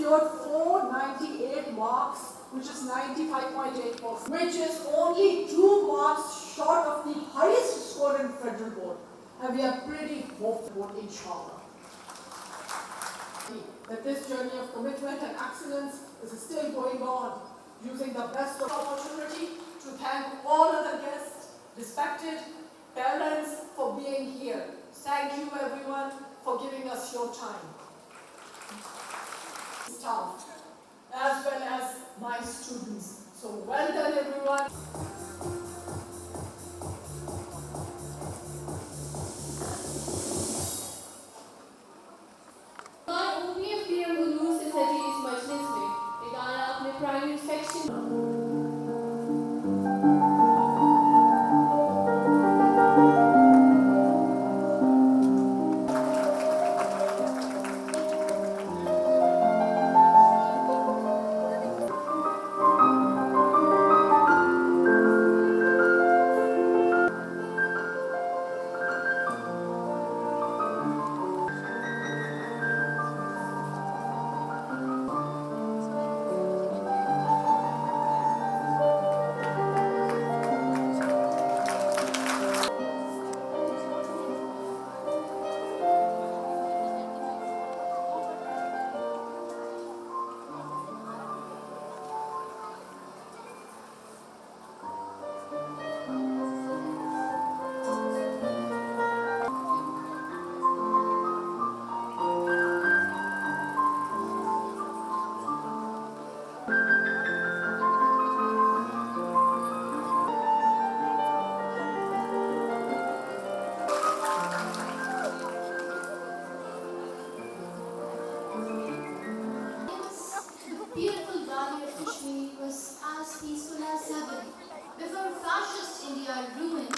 secured 498 marks, which is 95.8%, which is only 2 marks short of the highest score in federal board. And we are pretty hopeful, inshallah, that this journey of commitment and excellence is still going on, using the best opportunity to thank all other guests, respected parents, for being here. Thank you everyone for giving us your time. Staff, as well as my students. So well done everyone. Primary section. Beautiful valley of Kashmir was as peaceful as heaven before fascist India ruined.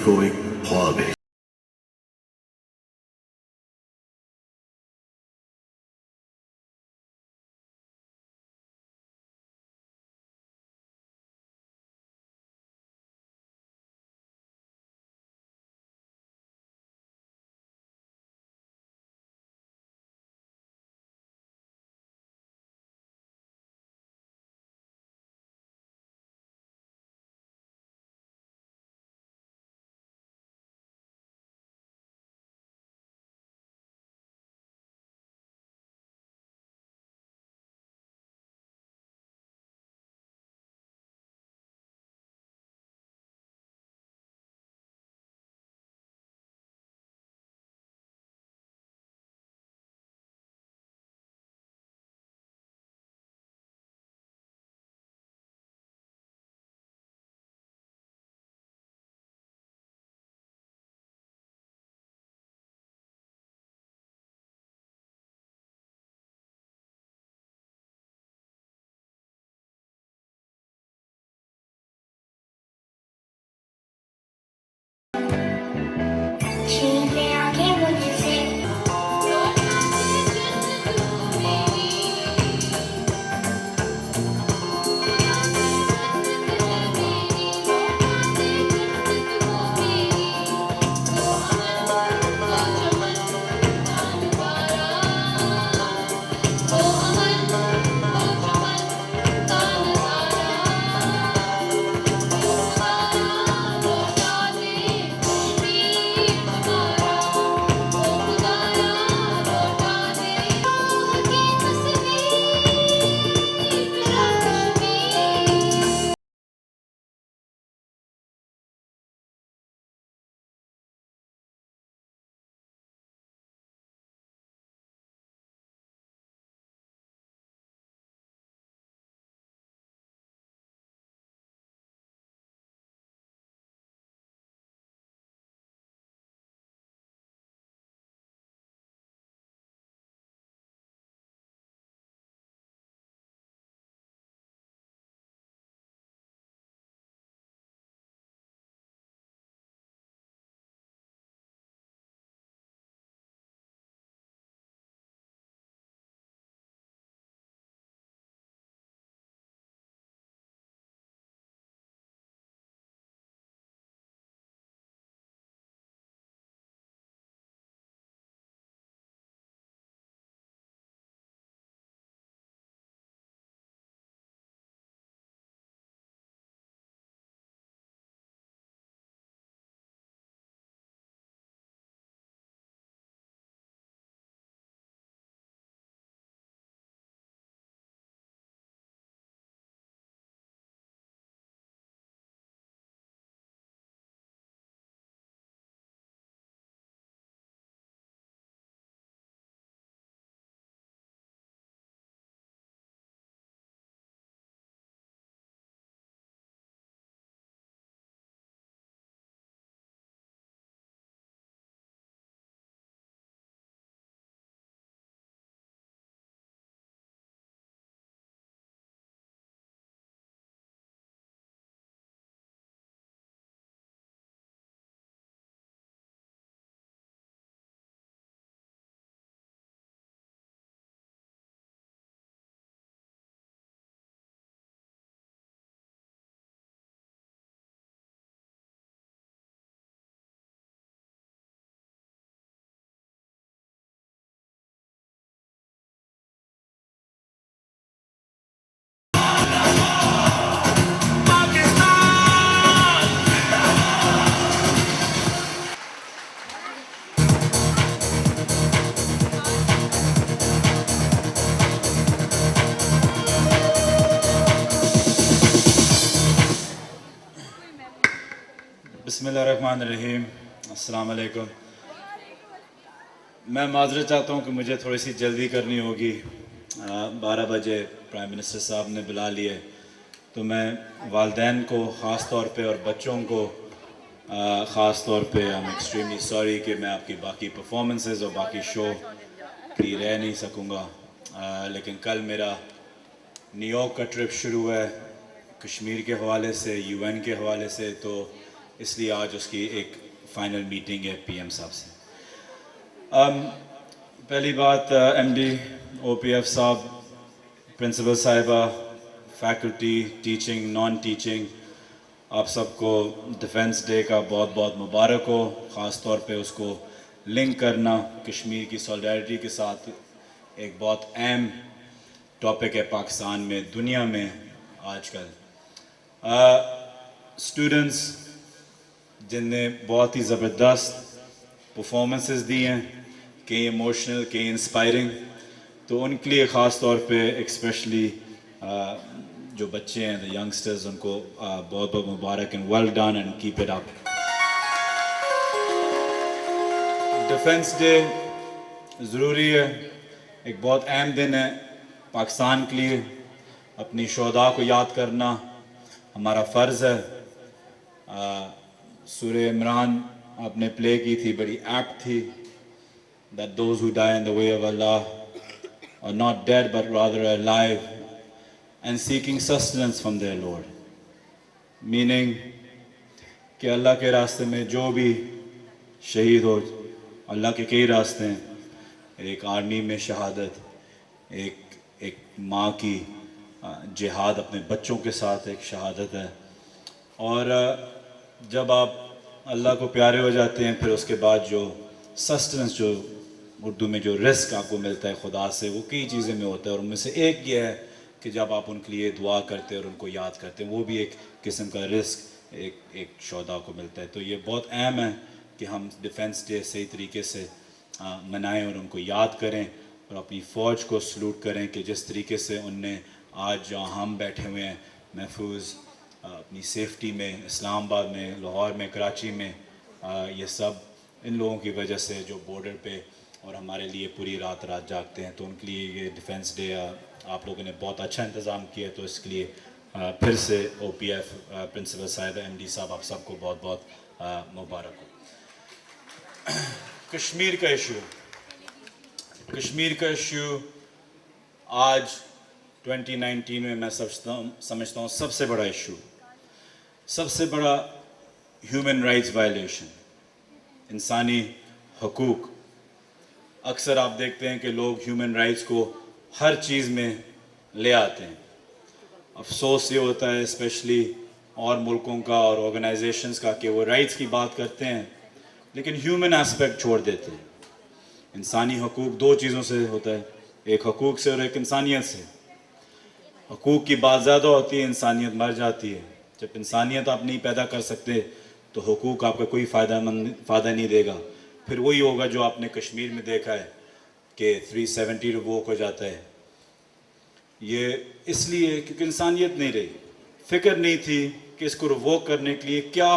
کو ایک خواب ہے. بسم اللہ الرحمن الرحیم. السلام علیکم. میں معذرت چاہتا ہوں کہ مجھے تھوڑی سی جلدی کرنی ہوگی. 12 بجے پرائم منسٹر صاحب نے بلا لیے تو میں والدین کو خاص طور پہ اور بچوں کو خاص طور پہ I'm extremely sorry کہ میں آپ کی باقی پرفارمنسز اور باقی شو کی رہ نہیں سکوں گا. لیکن کل میرا نیو یارک کا ٹرپ شروع ہے کشمیر کے حوالے سے UN کے حوالے سے. تو اس لیے آج اس کی ایک فائنل میٹنگ ہے پی ایم صاحب سے. پہلی بات M D O P F صاحب, پرنسپل صاحبہ, فیکلٹی, ٹیچنگ, نان ٹیچنگ, آپ سب کو ڈیفنس ڈے کا بہت بہت مبارک ہو. خاص طور پہ اس کو لنک کرنا کشمیر کی سولیڈرٹی کے ساتھ ایک بہت اہم ٹاپک ہے پاکستان میں, دنیا میں آج کل. اسٹوڈنٹس جن نے بہت ہی زبردست پرفارمنسز دی ہیں, کئی ایموشنل, کئی انسپائرنگ, تو ان کے لیے خاص طور پہ ایکسپیشلی جو بچے ہیں, دا ینگسٹرز, ان کو بہت بہت مبارک and well done and keep it up. Defence Day ضروری ہے, ایک بہت اہم دن ہے پاکستان کے لیے. اپنی شہداء کو یاد کرنا ہمارا فرض ہے. سورہ عمران آپ نے پلے کی تھی, بڑی ایپٹ تھی, that those who die in the way of Allah are not dead but rather alive and seeking sustenance from their Lord. Meaning کہ اللہ کے راستے میں جو بھی شہید ہو, اللہ کے کئی راستے ہیں, ایک آرمی میں شہادت, ایک ماں کی جہاد اپنے بچوں کے ساتھ ایک شہادت ہے. اور جب آپ اللہ کو پیارے ہو جاتے ہیں, پھر اس کے بعد جو سسٹنس, جو اردو میں جو رزق آپ کو ملتا ہے خدا سے, وہ کئی چیزیں میں ہوتا ہے, اور ان میں سے ایک یہ ہے کہ جب آپ ان کے لیے دعا کرتے ہیں اور ان کو یاد کرتے ہیں, وہ بھی ایک قسم کا رزق ایک شہداء کو ملتا ہے. تو یہ بہت اہم ہے کہ ہم ڈیفنس ڈے صحیح طریقے سے منائیں اور ان کو یاد کریں, اور اپنی فوج کو سلوٹ کریں کہ جس طریقے سے ان نے آج جہاں ہم بیٹھے ہوئے ہیں محفوظ اپنی سیفٹی میں, اسلام آباد میں, لاہور میں, کراچی میں, یہ سب ان لوگوں کی وجہ سے جو بارڈر پہ اور ہمارے لیے پوری رات جاگتے ہیں, تو ان کے لیے یہ ڈیفنس ڈے آپ لوگوں نے بہت اچھا انتظام کیا ہے. تو اس کے لیے پھر سے او پی ایف پرنسپل صاحب, ایم ڈی صاحب, آپ سب کو بہت بہت مبارک ہو. کشمیر کا ایشو, کشمیر کا ایشو آج 2019 میں سمجھتا ہوں سب سے بڑا ایشو, سب سے بڑا ہیومن رائٹس وائلیشن, انسانی حقوق. اکثر آپ دیکھتے ہیں کہ لوگ ہیومن رائٹس کو ہر چیز میں لے آتے ہیں. افسوس یہ ہوتا ہے اسپیشلی اور ملکوں کا اور آرگنائزیشنز کا کہ وہ رائٹس کی بات کرتے ہیں لیکن ہیومن اسپیکٹ چھوڑ دیتے ہیں. انسانی حقوق دو چیزوں سے ہوتا ہے, ایک حقوق سے اور ایک انسانیت سے. حقوق کی بات زیادہ ہوتی ہے, انسانیت مر جاتی ہے. جب انسانیت آپ نہیں پیدا کر سکتے تو حقوق آپ کا کوئی فائدہ نہیں دے گا. پھر وہی ہوگا جو آپ نے کشمیر میں دیکھا ہے کہ 370 ریووک ہو جاتا ہے. یہ اس لیے کیونکہ انسانیت نہیں رہی, فکر نہیں تھی کہ اس کو ریووک کرنے کے لیے کیا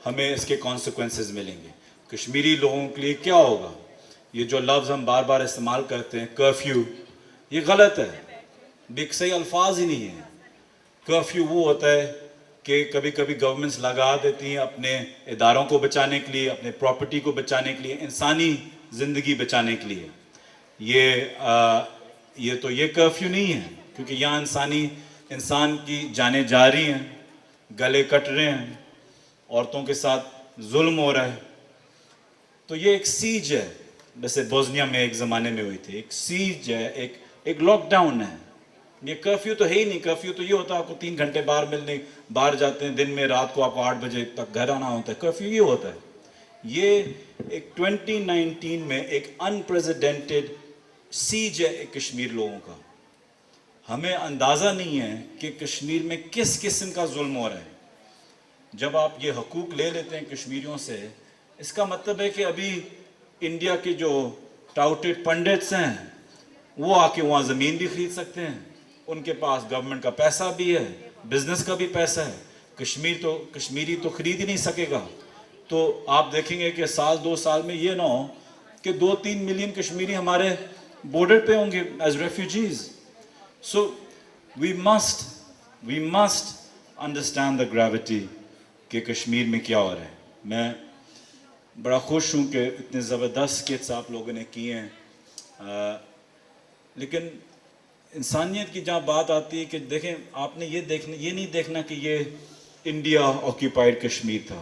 ہمیں اس کے کانسیکوینسز ملیں گے, کشمیری لوگوں کے لیے کیا ہوگا. یہ جو لفظ ہم بار بار استعمال کرتے ہیں کرفیو, یہ غلط ہے, ایک صحیح الفاظ ہی نہیں ہے. کرفیو وہ ہوتا ہے کہ کبھی کبھی گورنمنٹس لگا دیتی ہیں اپنے اداروں کو بچانے کے لیے, اپنے پراپرٹی کو بچانے کے لیے, انسانی زندگی بچانے کے لیے. یہ کرفیو نہیں ہے, کیونکہ یہاں انسان کی جانیں جا رہی ہیں, گلے کٹ رہے ہیں, عورتوں کے ساتھ ظلم ہو رہا ہے. تو یہ ایک سیج ہے, جیسے بوزنیا میں ایک زمانے میں ہوئی تھی, ایک سیج ہے, ایک لاک ڈاؤن ہے. یہ کرفیو تو ہے ہی نہیں. کرفیو تو یہ ہوتا ہے آپ کو 3 گھنٹے باہر جاتے ہیں دن میں, رات کو آپ کو 8 بجے تک گھر آنا ہوتا ہے. کرفیو یہ ہوتا ہے. یہ ایک 2019 میں ایک انپریزیڈنٹڈ سیج ہے کشمیر لوگوں کا. ہمیں اندازہ نہیں ہے کہ کشمیر میں کس قسم کا ظلم ہو رہا ہے. جب آپ یہ حقوق لے لیتے ہیں کشمیریوں سے, اس کا مطلب ہے کہ ابھی انڈیا کے جو ٹاؤٹڈ پنڈتس ہیں وہ آ کے وہاں زمین بھی خرید سکتے ہیں, ان کے پاس گورنمنٹ کا پیسہ بھی ہے, بزنس کا بھی پیسہ ہے. کشمیری تو خرید ہی نہیں سکے گا. تو آپ دیکھیں گے کہ سال 2 سال میں یہ نہ ہو کہ 2-3 ملین کشمیری ہمارے بارڈر پہ ہوں گے as refugees. So we must understand the gravity کہ کشمیر میں کیا ہو رہا ہے. میں بڑا خوش ہوں کہ اتنے زبردست اسکٹس آپ لوگوں نے کیے ہیں, لیکن انسانیت کی جہاں بات آتی ہے کہ دیکھیں آپ نے یہ نہیں دیکھنا کہ یہ انڈیا آکیوپائڈ کشمیر تھا.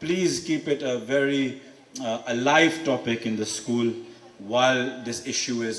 Please keep it a very alive topic in the school while this issue is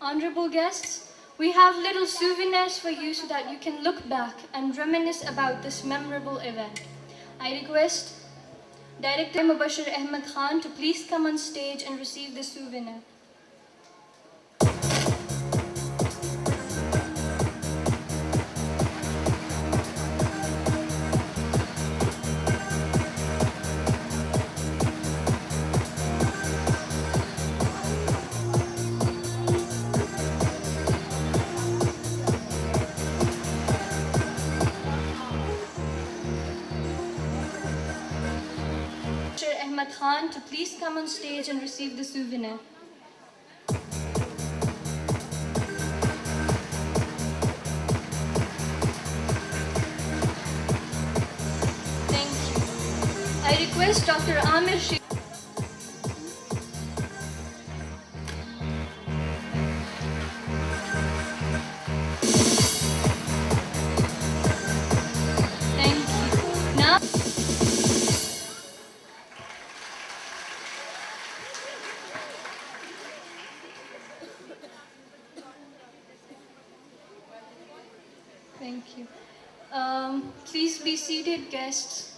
Honorable guests, we have little souvenirs for you so that you can look back and reminisce about this memorable event. I request Director Mubashir Ahmed Khan to please come on stage and receive the souvenir. Ahmed Khan to please come on stage and receive the souvenir. Thank you. I request Dr. Amir Sheikh. Thank you. Now thank you. Please be seated, guests.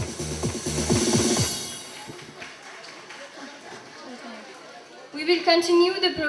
will continue the program.